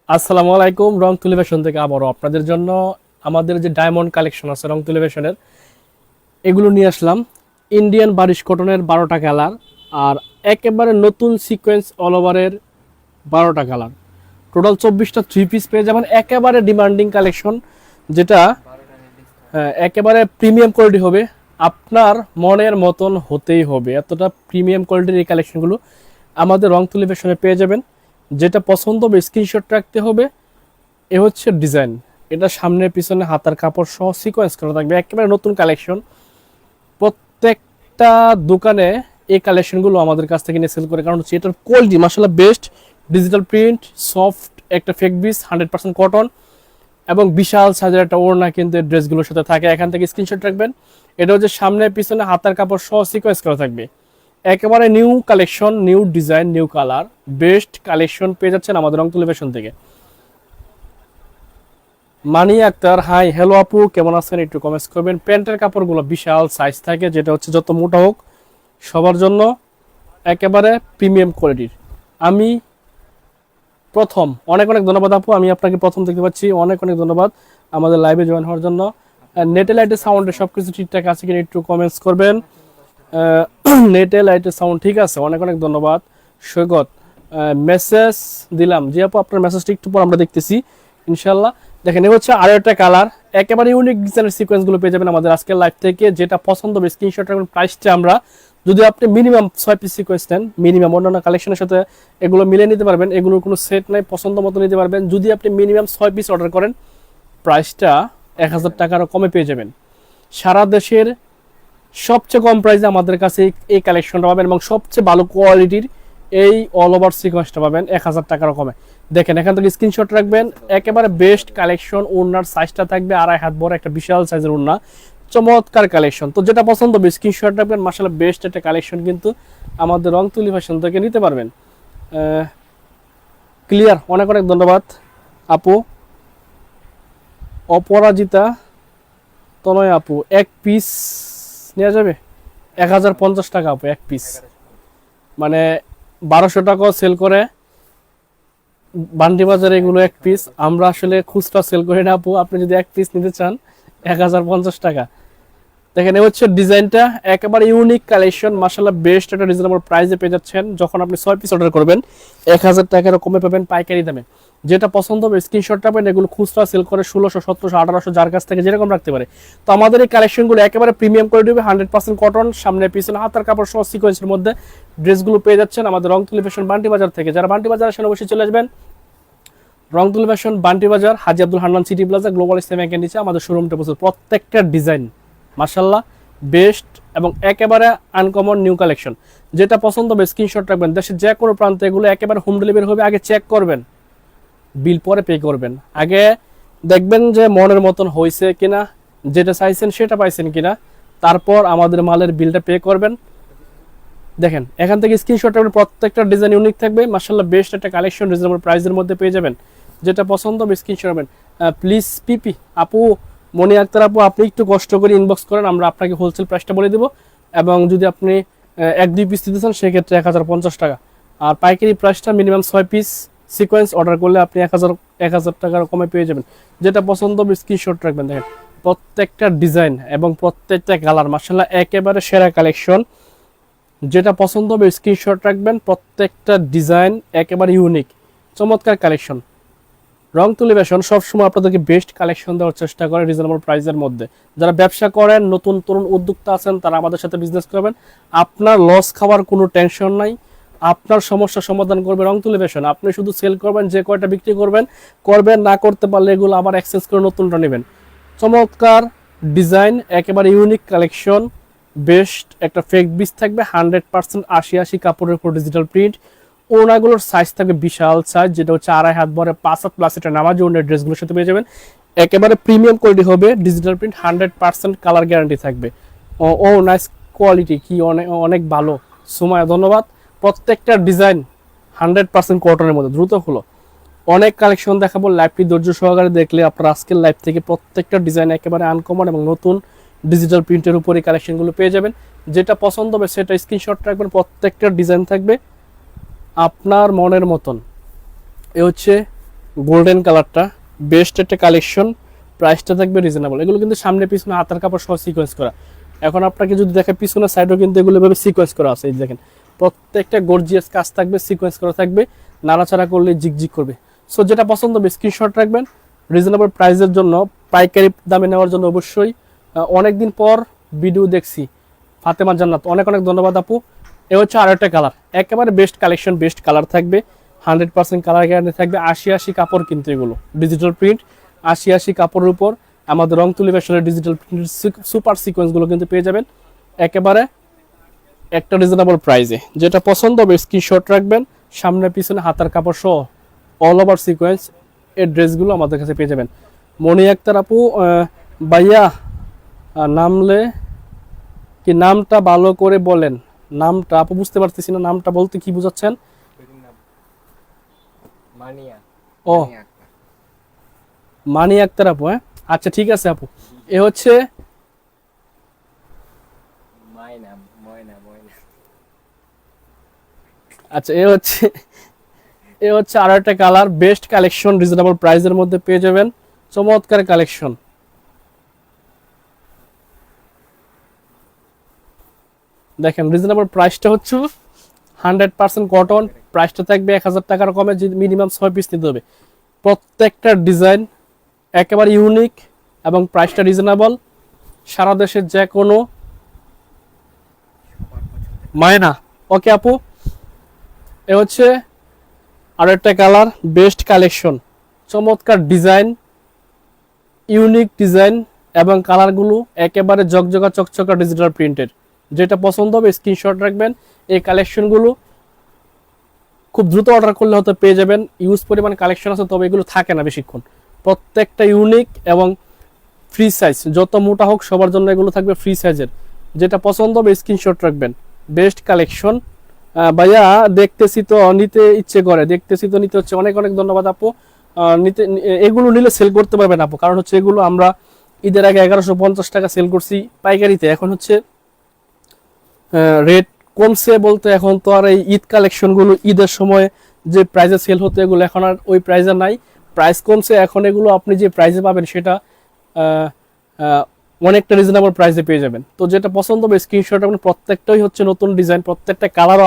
আসসালামু আলাইকুম। রং তুলিভেশন থেকে আবারও আপনাদের জন্য আমাদের যে ডায়মন্ড কালেকশন আছে রং তুলিভেশনের, এগুলো নিয়ে আসলাম। ইন্ডিয়ান বারিশ কটনের 12টা কালার, আর একেবারে নতুন সিকোয়েন্স অল ওভারের 12টা কালার, টোটাল 24টা থ্রি পিস পেয়ে যাবেন। একেবারে ডিমান্ডিং কালেকশন, যেটা একেবারে প্রিমিয়াম কোয়ালিটি হবে। আপনার মনের মতন হতেই হবে, এতটা প্রিমিয়াম কোয়ালিটির এই কালেকশনগুলো আমাদের রং তুলিভেশনে পেয়ে যাবেন। যেটা পছন্দ হবে স্ক্রিনশট রাখতে হবে। এ হচ্ছে ডিজাইন, এটা সামনে পিছনে হাতার কাপড় সহ সিকোয়েন্স করা থাকবে, একেবারে নতুন কালেকশন। প্রত্যেকটা দোকানে এই কালেকশনগুলো আমাদের কাছ থেকে নিয়ে সেল করে, কারণ হচ্ছে এটার কোয়ালিটি মাশাআল্লাহ বেস্ট। ডিজিটাল প্রিন্ট, সফট একটা ফেক বিস, 100% কটন, এবং বিশাল সাইজের একটা ওড়না কিন্তু এই ড্রেসগুলোর সাথে থাকে। এখান থেকে স্ক্রিনশট রাখবেন। এটা হচ্ছে সামনে পিছনে হাতার কাপড় সহ সিকোয়েন্স করা থাকবে। একেবারে new collection, new design, new colour, best collection পেয়ে যাচ্ছেন আমাদের রং তুলিভেশন থেকে। মানি আক্তার, হাই, হ্যালো আপু, কেমন আছেন? একটু কমেন্টস করবেন। প্যান্টের কাপড়গুলো বিশাল সাইজ থাকে, যেটা হচ্ছে যত মোটা হোক সবার জন্য একেবারে প্রিমিয়াম কোয়ালিটির। আমি প্রথম, অনেক অনেক ধন্যবাদ আপু, আমি আপনাকে প্রথম দেখতে পাচ্ছি, অনেক অনেক ধন্যবাদ আমাদের লাইভে জয়েন হওয়ার জন্য। নেটে লাইটের সাউন্ডে সব কিছু ঠিকঠাক আছে কিনা একটু কমেন্টস করবেন। নেটে লাইটের সাউন্ড ঠিক আছে, অনেক অনেক ধন্যবাদ। সৈকত, মেসেজ দিলাম জি আপু, আপনার মেসেজটা একটু পর আমরা দেখতেছি ইনশাল্লাহ। দেখেন, এ হচ্ছে আরো একটা কালার, একেবারে ইউনিক ডিজাইনের সিকোয়েন্সগুলো পেয়ে যাবেন আমাদের আজকের লাইভ থেকে। যেটা পছন্দ হবে স্ক্রিনশট রাখবেন। প্রাইসটা আমরা, যদি আপনি মিনিমাম 6 পিস সিকোয়েন্স নেন, মিনিমাম অন্যান্য কালেকশনের সাথে এগুলো মিলিয়ে নিতে পারবেন, এগুলোর কোনো সেট নাই, পছন্দ মতো নিতে পারবেন। যদি আপনি মিনিমাম 6 পিস অর্ডার করেন, প্রাইসটা 1000 টাকারও কমে পেয়ে যাবেন। সারা দেশের সবচেয়ে কম প্রাইসে আমাদের কাছে এই কালেকশনটা পাবেন, এবং সবচেয়ে ভালো কোয়ালিটির এই অল ওভার সিকোয়েন্সটা পাবেন 1000 টাকারও কমে। দেখেন, এখান থেকে স্ক্রিনশট রাখবেন। একেবারে বেস্ট কালেকশন। ওড়নার সাইজটা থাকবে 2.5 হাত বড়, একটা বিশাল সাইজের ওড়না, চমৎকার কালেকশন। তো যেটা পছন্দ হবে স্ক্রিনশট রাখবেন। মাশাআল্লাহ বেস্ট একটা কালেকশন কিন্তু আমাদের রং তুলি ফ্যাশন থেকে নিতে পারবেন। ক্লিয়ার, অনেক অনেক ধন্যবাদ আপু। অপরাজিতা, তনয় আপু, এক পিস নেওয়া যাবে 1050 টাকা আপু, এক পিস। মানে 1200 টাকাও সেল করে বান্ডি বাজারে এগুলো এক পিস। আমরা আসলে খুচরা সেল করি না আপু, আপনি যদি এক পিস নিতে চান 1050 টাকা। দেখেন, এ হচ্ছে ডিজাইনটা, একেবারে ইউনিক কালেকশন। মাশাআল্লাহ বেস্ট একটা রিজনেবল প্রাইসে পেয়ে যাচ্ছেন। যখন আপনি 6 পিস অর্ডার করবেন 1000 টাকারও কমে পাবেন পাইকারি দামে। যেটা পছন্দ হবে স্ক্রিনশট রাখবেন। এগুলো খুচরা সেল করে 1600, 1700, 1800, যার কাছ থেকে যেরকম রাখতে পারে। তো আমাদের এই কালেকশনগুলো একেবারে প্রিমিয়াম কোয়ালিটি হবে, 100% কটন, সামনে পিছনে হাতার কাপড় সহ সিকোয়েন্সের মধ্যে ড্রেসগুলো পেয়ে যাচ্ছেন আমাদের রং তুলি ফ্যাশন বান্টি বাজার থেকে। যারা বান্টি বাজার আসেন অবশ্যই চলে আসবেন। রং তুলি fashion Banti Bazar, Haji Abdul Hannan city plaza, global Islam ব্যাংকের নিচে আমাদের শোরুমটা বসে। প্রত্যেকটা ডিজাইন মাশাআল্লাহ বেস্ট এবং একেবারে আনকমন নিউ কালেকশন। যেটা পছন্দ হবে স্ক্রিনশট রাখবেন। দেশের যে কোনো প্রান্তে এগুলো একেবারে হোম ডেলিভারি হবে। আগে চেক করবেন, বিল পরে পে করবেন। আগে দেখবেন যে মনের মতন হয়েছে কিনা, যেটা চাইছেন সেটা পাইছেন কিনা, তারপর আমাদের মালের বিলটা পে করবেন। দেখেন, এখান থেকে স্ক্রিনশট রাখবেন। প্রত্যেকটা ডিজাইন ইউনিক থাকবে। মাশাআল্লাহ বেস্ট একটা কালেকশন রিজনেবল প্রাইসের মধ্যে পেয়ে যাবেন। যেটা পছন্দ হবে স্ক্রিনশট রাখবেন। প্লিজ পিপি আপু, মনি আক্তার আপু, আপনি একটু কষ্ট করে ইনবক্স করেন, আমরা আপনাকে হোলসেল প্রাইসটা বলে দেবো। এবং যদি আপনি 1-2 পিস দিতে চান সেক্ষেত্রে 1050 টাকা। আর পাইকারি প্রাইসটা মিনিমাম 6 পিস সিকোয়েন্স অর্ডার করলে আপনি 1000 টাকার কমে পেয়ে যাবেন। যেটা পছন্দ হবে স্ক্রিনশট রাখবেন। দেখেন, প্রত্যেকটা ডিজাইন এবং প্রত্যেকটা কালার মাশাআল্লাহ একেবারে সেরা কালেকশন। যেটা পছন্দ হবে স্ক্রিনশট রাখবেন। প্রত্যেকটা ডিজাইন একেবারে ইউনিক, চমৎকার কালেকশন। রং তুলি ফ্যাশন সবসময় আপনাদেরকে বেস্ট কালেকশন দেওয়ার চেষ্টা করে রিজনেবল প্রাইসের মধ্যে। যারা ব্যবসা করেন, নতুন তরুণ উদ্যোক্তা আছেন, তারা আমাদের সাথে বিজনেস করবেন। আপনার লস খাওয়ার কোনো টেনশন নাই, আপনার সমস্যার সমাধান করবে রং তুলি ফ্যাশন। আপনি শুধু সেল করবেন, যে কয়টা বিক্রি করবেন করবেন, না করতে পারলে এগুলো আবার এক্সচেঞ্জ করে নতুনটা নেবেন। চমৎকার ডিজাইন, একেবারে ইউনিক কালেকশন, বেস্ট একটা ফেক বিচ থাকবে 100% 80 কাপড়ের উপর ডিজিটাল প্রিন্ট। ওনাগুলোর সাইজ থাকবে বিশাল সাইজ, যেটা হচ্ছে 2.5 হাত বড়, 5 হাত প্লাস এটা নামাজি ওনার ড্রেসগুলোর সাথে পেয়ে যাবেন। একেবারে প্রিমিয়াম কোয়ালিটি হবে, ডিজিটাল প্রিন্ট, 100% কালার গ্যারান্টি থাকবে। ও নাইস কোয়ালিটি, কি অনেক অনেক ভালো। সুমায়া ধন্যবাদ। প্রত্যেকটা ডিজাইন 100% কটনের মধ্যে। দ্রুত হলো, অনেক কালেকশন দেখাবো। লাইভটি ধৈর্য সহকারে দেখলে আপনার আজকের লাইভ থেকে প্রত্যেকটা ডিজাইন একেবারে আনকমন এবং নতুন ডিজিটাল প্রিন্টের উপরে কালেকশনগুলো পেয়ে যাবেন। যেটা পছন্দ হবে সেটা স্ক্রিনশট রাখবেন। প্রত্যেকটা ডিজাইন থাকবে আপনার মনের মতন। এ হচ্ছে গোল্ডেন কালারটা বেস্ট একটা কালেকশন, প্রাইসটা থাকবে রিজনেবল। এগুলো কিন্তু সামনে পিছনে হাতার কাপড় সহ সিকোয়েন্স করা। এখন আপনাকে যদি দেখে পিছনের সাইডেও কিন্তু এগুলো ভাবে সিকোয়েন্স করা আছে, এই দেখেন প্রত্যেকটা গর্জিয়াস কাজ থাকবে, সিকোয়েন্স করা থাকবে, নাড়াচাড়া করলে জিগজিগ করবে। সো যেটা পছন্দ হবে স্ক্রিনশট রাখবেন। রিজনেবল প্রাইসের জন্য, পাইকারি দামে নেওয়ার জন্য অবশ্যই। অনেকদিন পর ভিডিও দেখছি, ফাতেমা জান্নাত, অনেক অনেক ধন্যবাদ আপু। এ হচ্ছে আরো একটা কালার, একেবারে বেস্ট কালেকশন, বেস্ট কালার থাকবে, 100% কালার গ্যারান্টি থাকবে। 80 কাপড় কিন্তু এগুলো ডিজিটাল প্রিন্ট, 80 কাপড়ের উপর আমাদের রং তুলি ফ্যাশনের ডিজিটাল প্রিন্ট সুপার সিকোয়েন্সগুলো কিন্তু পেয়ে যাবেন একেবারে একটা রিজনেবল প্রাইসে। যেটা পছন্দ হবে স্ক্রিনশট রাখবেন, সামনে পিছনে হাতার কাপড় সহ অল ওভার সিকোয়েন্স এই ড্রেসগুলো আমাদের কাছে পেয়ে যাবেন। মনি আক্তার আপু, ভাইয়া নামলে কি নামটা ভালো করে বলেন, নামটা আপু বুঝতে পারতেছি না, নামটা বলতে কি বুঝাচ্ছেন? ও মানি আক্তার আপু, হ্যাঁ আচ্ছা ঠিক আছে আপু। এ হচ্ছে আচ্ছা এ হচ্ছে আরো একটা কালার, বেস্ট কালেকশন, রিজনেবল প্রাইসের মধ্যে পেয়ে যাবেন, চমৎকার কালেকশন। দেখেন রিজনেবল প্রাইসটা হচ্ছে 100% কটন, প্রাইসটা থাকবে 1000 টাকার কমে, মিনিমাম 6 পিস নিতে হবে। প্রত্যেকটা ডিজাইন একেবারে ইউনিক এবং প্রাইসটা রিজনেবল, সারা দেশের যে কোনো মায়না। ওকে আপু, এ হচ্ছে আরো একটা কালার, বেস্ট কালেকশন, চমৎকার ডিজাইন, ইউনিক ডিজাইন এবং কালারগুলো একেবারে জকজকা চকচকা ডিজিটাল প্রিন্টেড। যেটা পছন্দ হবে স্ক্রিনশট রাখবেন। এই কালেকশনগুলো খুব দ্রুত অর্ডার করলে হয়তো পেয়ে যাবেন, ইউজ পরিমাণ কালেকশন আছে, তবে এগুলো থাকে না বেশিক্ষণ। প্রত্যেকটা ইউনিক এবং ফ্রি সাইজ, যত মোটা হোক সবার জন্য এগুলো থাকবে ফ্রি সাইজের। যেটা পছন্দ হবে স্ক্রিনশট রাখবেন। বেস্ট কালেকশন ভাইয়া, দেখতেছি তো নিতে ইচ্ছে করে, দেখতেছি তো নিতে হচ্ছে। অনেক অনেক ধন্যবাদ আপু। নিতে এগুলো নিলে সেল করতে পারবেন আপু, কারণ হচ্ছে এগুলো আমরা ঈদের আগে 1150 টাকা সেল করছি পাইকারিতে, এখন হচ্ছে রেট কমছে বলতে, এখন তো আর এই ঈদ কালেকশনগুলো ঈদের সময় যে প্রাইসে সেল হতো এগুলো এখন আর ওই প্রাইসে নাই, প্রাইস কমছে। এখন এগুলো আপনি যে প্রাইসে পাবেন সেটা অনেকটা রিজনেবল প্রাইসে পেয়ে যাবেন। তো যেটা পছন্দ হবে স্ক্রিনশট রাখবেন। প্রত্যেকটাই হচ্ছে নতুন ডিজাইন, প্রত্যেকটা কালারও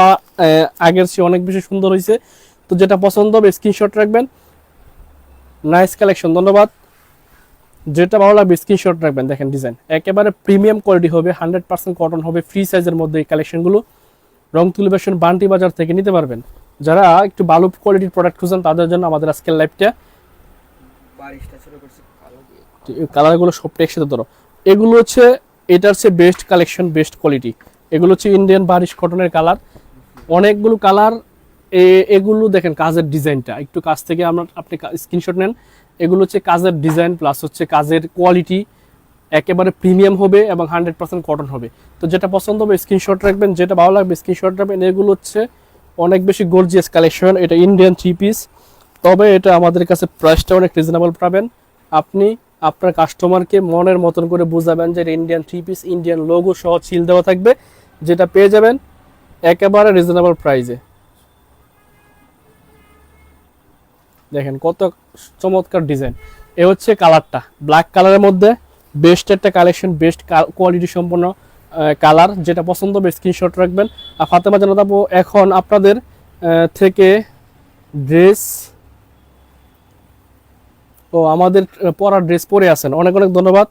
আগের চেয়ে অনেক বেশি সুন্দর হয়েছে। তো যেটা পছন্দ হবে স্ক্রিনশট রাখবেন। নাইস কালেকশন, ধন্যবাদ। যেটা ভালো লাগবে স্ক্রিনশট রাখবেন। দেখেন ডিজাইন একেবারে প্রিমিয়াম কোয়ালিটি হবে, 100% কটন হবে, ফ্রি সাইজের মধ্যে এই কালেকশনগুলো রং তুলি ফ্যাশন বান্টি বাজার থেকে নিতে পারবেন। যারা একটু ভালো কোয়ালিটির প্রোডাক্ট খুঁজেন তাদের জন্য আমাদের আজকের লাইভটা। কালারগুলো সবটা একসাথে ধরো, এগুলো হচ্ছে এটার হচ্ছে বেস্ট কালেকশন, বেস্ট কোয়ালিটি। এগুলো হচ্ছে ইন্ডিয়ান বারিশ কটনের কালার, অনেকগুলো কালার। এগুলো দেখেন কাজের ডিজাইনটা, একটু কাছ থেকে আপনি স্ক্রিনশট নেন। এগুলো হচ্ছে কাজের ডিজাইন প্লাস হচ্ছে কাজের কোয়ালিটি একেবারে প্রিমিয়াম হবে এবং 100% কটন হবে। তো যেটা পছন্দ হবে স্ক্রিনশট রাখবেন, যেটা ভালো লাগবে স্ক্রিনশট রাখবেন। এগুলো হচ্ছে অনেক বেশি গর্জিয়াস কালেকশন, এটা ইন্ডিয়ান 3 পিস, তবে এটা আমাদের কাছে প্রাইসটা অনেক রিজনেবল পাবেন। আপনি আপনার কাস্টমারকে মনের মতন করে বুঝাবেন যে ইন্ডিয়ান 3 পিস, ইন্ডিয়ান লোগো সহ সিল দেওয়া থাকবে, যেটা পেয়ে যাবেন একেবারে রিজনেবল প্রাইসে। দেখেন কত চমৎকার ডিজাইন। এ হচ্ছে কালারটা, ব্ল্যাক কালারের মধ্যে বেস্ট একটা কালেকশন, বেস্ট কোয়ালিটি সম্পন্ন কালার। যেটা পছন্দ হবে স্ক্রিনশট রাখবেন। আর ফাতেমা জান্নাত আপু, এখন আপনাদের থেকে ড্রেস, ও আমাদের পরার ড্রেস পরে আছেন, অনেক অনেক ধন্যবাদ।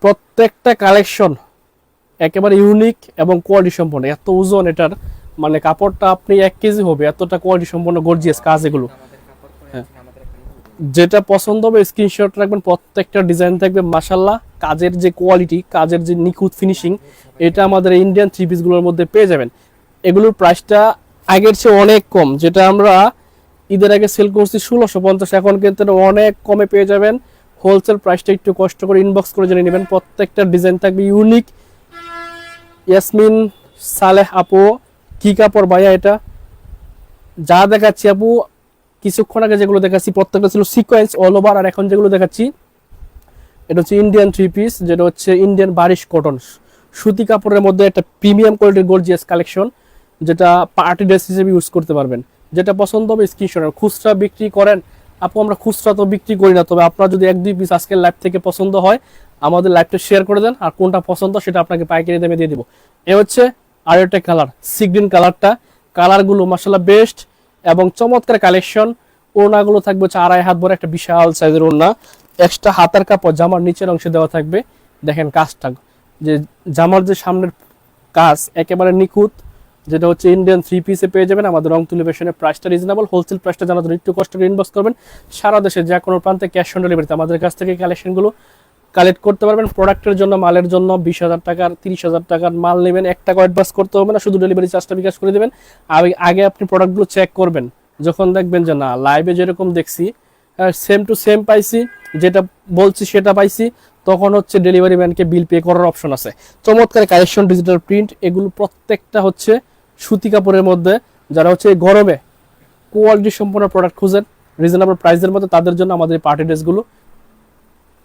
প্রত্যেকটা কালেকশন একেবারে ইউনিক এবং কোয়ালিটি সম্পন্ন। এত ওজন এটার, মানে কাপড়টা আপনি 1 কেজি হবে, এতটা কোয়ালিটি সম্পন্ন গর্জিয়াস কাজ এগুলো। যেটা পছন্দ হবে স্ক্রিনশট রাখবেন। প্রত্যেকটা ডিজাইন থাকবে মাশাআল্লাহ, কাজের যে কোয়ালিটি, কাজের যে নিখুঁত ফিনিশিং, এটা আমাদের ইন্ডিয়ান 3 পিসগুলোর মধ্যে পেয়ে যাবেন। এগুলোর প্রাইসটা আগের চেয়ে অনেক কম, যেটা আমরা ঈদের আগে সেল করছি 1650, এখন কিন্তু অনেক কমে পেয়ে যাবেন। হোলসেল প্রাইসটা একটু কষ্ট করে ইনবক্স করে জেনে নেবেন। প্রত্যেকটা ডিজাইন থাকবে ইউনিক। ইয়াসমিন সালেহ আপু, কি কাপড় ভাইয়া এটা? যা দেখাচ্ছি আপু কিছুক্ষণ আগে যেগুলো দেখাচ্ছি প্রত্যেকটা ছিল সিকোয়েন্স অল ওভার, আর এখন যেগুলো দেখাচ্ছি এটা হচ্ছে ইন্ডিয়ান 3 পিস, যেটা হচ্ছে ইন্ডিয়ান বারিশ কটন সুতি কাপড়ের মধ্যে একটা প্রিমিয়াম কোয়ালিটির গর্জিয়াস কালেকশন, যেটা পার্টি ড্রেস হিসেবে ইউজ করতে পারবেন। যেটা পছন্দ হবে স্ক্রিনশট। খুচরা বিক্রি করেন আপু আমরা খুচরা তো বিক্রি করি না, তবে আপনার যদি 1-2 পিস আজকের লাইভ থেকে পছন্দ হয় আমাদের লাইভটা শেয়ার করে দেন, আর কোনটা পছন্দ সেটা আপনাকে পাইকারি দামে দিয়ে দিব। এ হচ্ছে আর একটা কালার, সি গ্রিন কালারটা। কালারগুলো মাশাআল্লাহ বেস্ট এবং চমৎকার কালেকশন। ওড়নাগুলো থাকবে হচ্ছে 2.5 হাত বড় একটা বিশাল সাইজের ওড়না। এক্সট্রা হাতার কাপড় জামার নিচের অংশে দেওয়া থাকবে। দেখেন কাজটা, যে জামার যে সামনের কাজ একেবারে নিখুঁত, যেটা হচ্ছে ইন্ডিয়ান 3 পিসে পেয়ে যাবেন। আমাদের রং তুলি ফ্যাশনের প্রাইসটা রিজনেবল। হোলসেল প্রাইসটা জানার জন্য একটু কষ্ট করে ইনবক্স করবেন। সারা দেশে যে কোনো প্রান্তে ক্যাশ অন ডেলিভারিতে আমাদের কাছ থেকে কালেকশনগুলো কালেক্ট করতে পারবেন। প্রোডাক্টের জন্য, মালের জন্য 20,000 টাকার 30,000 টাকার মাল নেবেন, 1 টাকা অ্যাডভান্স করতে হবে না, শুধু ডেলিভারি চার্জটা বিকাশ করে দেবেন। আগে আপনি প্রোডাক্টগুলো চেক করবেন, যখন দেখবেন যে না লাইভে যেরকম দেখছি সেম টু সেম পাইছি, যেটা বলছি সেটা পাইছি, তখন হচ্ছে ডেলিভারি ম্যানকে বিল পে করার অপশন আছে। চমৎকার কালেকশন, ডিজিটাল প্রিন্ট, এগুলো প্রত্যেকটা হচ্ছে সুতি কাপড়ের মধ্যে। যারা হচ্ছে এই গরমে কোয়ালিটি সম্পন্ন প্রোডাক্ট খুঁজেন রিজনেবল প্রাইসের মধ্যে, তাদের জন্য আমাদের পার্টি ড্রেসগুলো,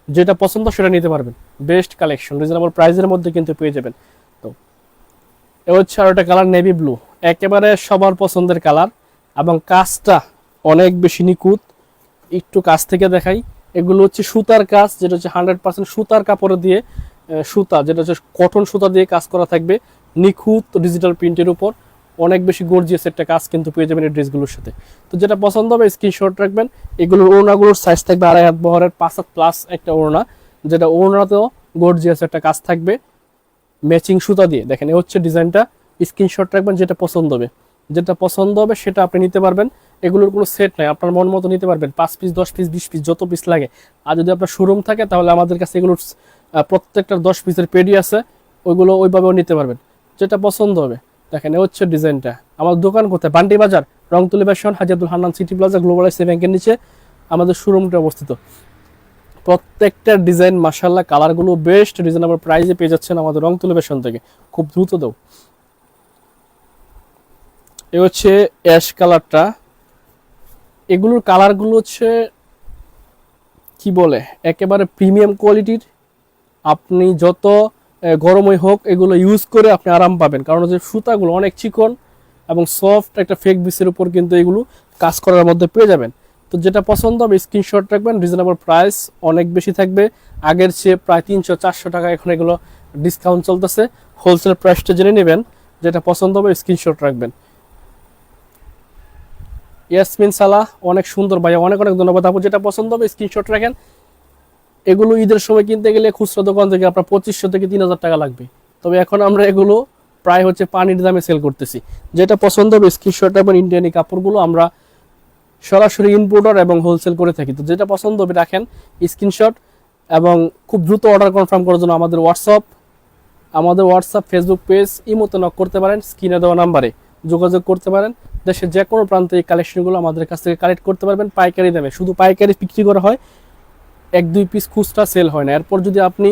যেটা পছন্দ সেটা নিতে পারবেন। বেস্ট কালেকশন রিজনেবল প্রাইসের মধ্যে কিন্তু পেয়ে যাবেন। তো এ হচ্ছে আর একটা কালার, নেভি ব্লু, একেবারে সবার পছন্দের কালার এবং কাজটা অনেক বেশি নিখুঁত। একটু কাছ থেকে দেখাই, এগুলো হচ্ছে সুতার কাজ, যেটা হচ্ছে 100% সুতার কাপড় দিয়ে, সুতা যেটা হচ্ছে কটন সুতা দিয়ে কাজ করা থাকবে, নিখুঁত ডিজিটাল প্রিন্টের উপর। অনেক বেশি গর্জিয়াস একটা কাজ কিন্তু পেয়ে যাবেন এই ড্রেসগুলোর সাথে। তো যেটা পছন্দ হবে স্ক্রিনশট রাখবেন। এগুলোর ওড়নাগুলোর সাইজ থাকবে 2.5 হাত বহরের 5 হাত প্লাস একটা ওড়না, যেটা ওড়নাতেও গর্জিয়াস একটা কাজ থাকবে ম্যাচিং সুতা দিয়ে। দেখেন এই হচ্ছে ডিজাইনটা, স্ক্রিনশট রাখবেন, যেটা পছন্দ হবে সেটা আপনি নিতে পারবেন। এগুলোর কোনো সেট নাই, আপনার মন মতো নিতে পারবেন, 5 পিস 10 পিস 20 পিস যত পিস লাগে। আর যদি আপনার শোরুম থাকে তাহলে আমাদের কাছে এগুলোর প্রত্যেকটা 10 পিসের পেডি আছে, ওইগুলো ওইভাবেও নিতে পারবেন, যেটা পছন্দ হবে। দেখেন এই হচ্ছে ডিজাইনটা। আমার দোকান কোথায়? Banti Bazar, Rongtuli fashion, Haji Abdul Hannan city plaza, গ্লোবালাইজেশন ব্যাংকের নিচে আমাদের শোরুমটা অবস্থিত। প্রত্যেকটা ডিজাইন মাশাআল্লাহ, কালারগুলো বেস্ট রিজনেবল প্রাইসে পেয়ে যাচ্ছেন আমাদের রংতুলি ফ্যাশন থেকে। খুব দ্রুত দাও। এই হচ্ছে অ্যাশ কালারটা। এগুলোর কালারগুলো হচ্ছে কি বলে, একেবারে প্রিমিয়াম কোয়ালিটির। আপনি যত গরমই হোক এগুলো ইউজ করে আপনি আরাম পাবেন, কারণ হচ্ছে সুতাগুলো অনেক চিকন এবং সফট একটা ফেক বিসের উপর কিন্তু এগুলো কাজ করার মধ্যে পেয়ে যাবেন। তো যেটা পছন্দ হবে স্ক্রিনশট রাখবেন। রিজনেবল প্রাইস অনেক বেশি থাকবে, আগের চেয়ে প্রায় 300-400 টাকা এখন এগুলো ডিসকাউন্ট চলতেছে। হোলসেল প্রাইসটা জেনে নেবেন, যেটা পছন্দ হবে স্ক্রিনশট রাখবেন। ইয়াসমিন সালাহ, অনেক সুন্দর ভাইয়া, অনেক ধন্যবাদ আপু। যেটা পছন্দ হবে স্ক্রিনশট রাখেন। এগুলো ঈদের সময় কিনতে গেলে খুচরা দোকান থেকে আপনার 2500 থেকে 3000 টাকা লাগবে, তবে এখন আমরা এগুলো প্রায় হচ্ছে পানির দামে সেল করতেছি। যেটা পছন্দ হবে স্ক্রিনশট এবং ইন্ডিয়ান কাপড়গুলো আমরা সরাসরি ইম্পোর্টার এবং হোলসেল করে থাকি। তো যেটা পছন্দ হবে রাখেন স্ক্রিনশট, এবং খুব দ্রুত অর্ডার কনফার্ম করার জন্য আমাদের হোয়াটসঅ্যাপ ফেসবুক পেজ, ইমোতে নক করতে পারেন, স্ক্রিনে দেওয়া নাম্বারে যোগাযোগ করতে পারেন। দেশের যে কোনো প্রান্তে এই কালেকশনগুলো আমাদের কাছ থেকে কালেক্ট করতে পারবেন পাইকারি দামে। শুধু পাইকারি বিক্রি করা হয়, 1-2 পিস খুচরা সেল হয় না। এরপর যদি আপনি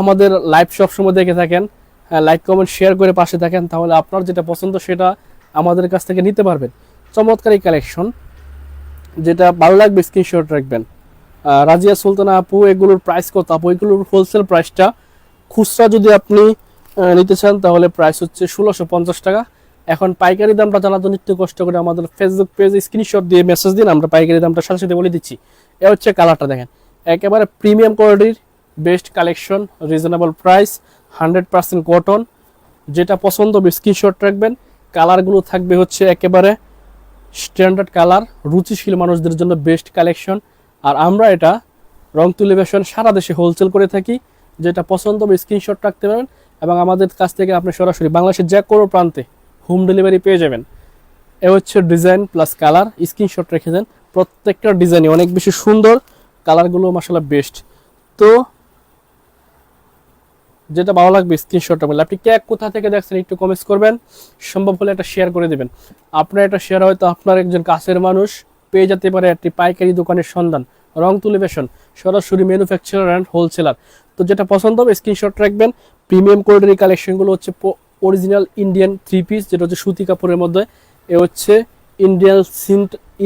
আমাদের লাইভ সবসময় দেখে থাকেন, লাইক কমেন্ট শেয়ার করে পাশে থাকেন, তাহলে আপনার যেটা পছন্দ সেটা আমাদের কাছ থেকে নিতে পারবেন। চমৎকার এই কালেকশন, যেটা ভালো লাগবে স্ক্রিনশট রাখবেন। রাজিয়া সুলতানা আপু, এগুলোর প্রাইস কত আপু? এগুলোর হোলসেল প্রাইসটা, খুচরা যদি আপনি নিতে চান তাহলে প্রাইস হচ্ছে 1650 টাকা। এখন পাইকারি দামটা জানার জন্য একটু কষ্ট করে আমাদের ফেসবুক পেজে স্ক্রিনশট দিয়ে মেসেজ দিন, আমরা পাইকারি দামটা সাথে সাথে বলে দিচ্ছি। এ হচ্ছে কালারটা, দেখেন একেবারে প্রিমিয়াম কোয়ালিটির best collection, reasonable price, 100% cotton. যেটা পছন্দ হবে স্ক্রিনশট রাখবেন। কালারগুলো থাকবে হচ্ছে একেবারে স্ট্যান্ডার্ড কালার, রুচিশীল মানুষদের জন্য বেস্ট কালেকশন। আর আমরা এটা রংতুলি ফ্যাশন সারা দেশে হোলসেল করে থাকি। যেটা পছন্দ হবে স্ক্রিনশট রাখতে পারেন, এবং আমাদের কাছ থেকে আপনি সরাসরি বাংলাদেশের যে কোনো প্রান্তে হোম ডেলিভারি পেয়ে যাবেন। এ হচ্ছে ডিজাইন প্লাস কালার, স্ক্রিনশট রেখে দেন। প্রত্যেকটা ডিজাইনই অনেক বেশি সুন্দর, কালারগুলো মাশাআল্লাহ বেস্ট। তো যেটা ভালো লাগবে স্ক্রিনশট রাখবেন। আপনি কে কোথা থেকে দেখছেন একটু কমেন্টস করবেন, সম্ভব হলে একটা শেয়ার করে দেবেন। আপনার একটা শেয়ার হয়তো আপনার একজন কাছের মানুষ পেয়ে যেতে পারে একটি পাইকারি দোকানের সন্ধান। রংতুলি ফ্যাশন সরাসরি ম্যানুফ্যাকচারার অ্যান্ড হোলসেলার। তো যেটা পছন্দ হবে স্ক্রিনশট রাখবেন। প্রিমিয়াম কোয়ালিটির কালেকশনগুলো হচ্ছে অরিজিনাল ইন্ডিয়ান 3 পিস, যেটা হচ্ছে সুতি কাপড়ের মধ্যে। এ হচ্ছে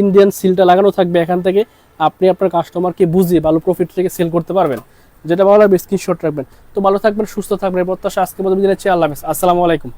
ইন্ডিয়ান সিলটা লাগানো থাকবে এখান থেকে। আপনি আপনার কাস্টমারকে বুঝিয়ে ভালো প্রফিট থেকে সেল করতে পারবেন। যেটা ভালো লাগবে স্ক্রিনশট রাখবেন। তো ভালো থাকবেন, সুস্থ থাকবেন, প্রত্যাশা। আজকে মতো বিদায় নিচ্ছি। আল্লাহ হাফেজ, আসসালামু আলাইকুম।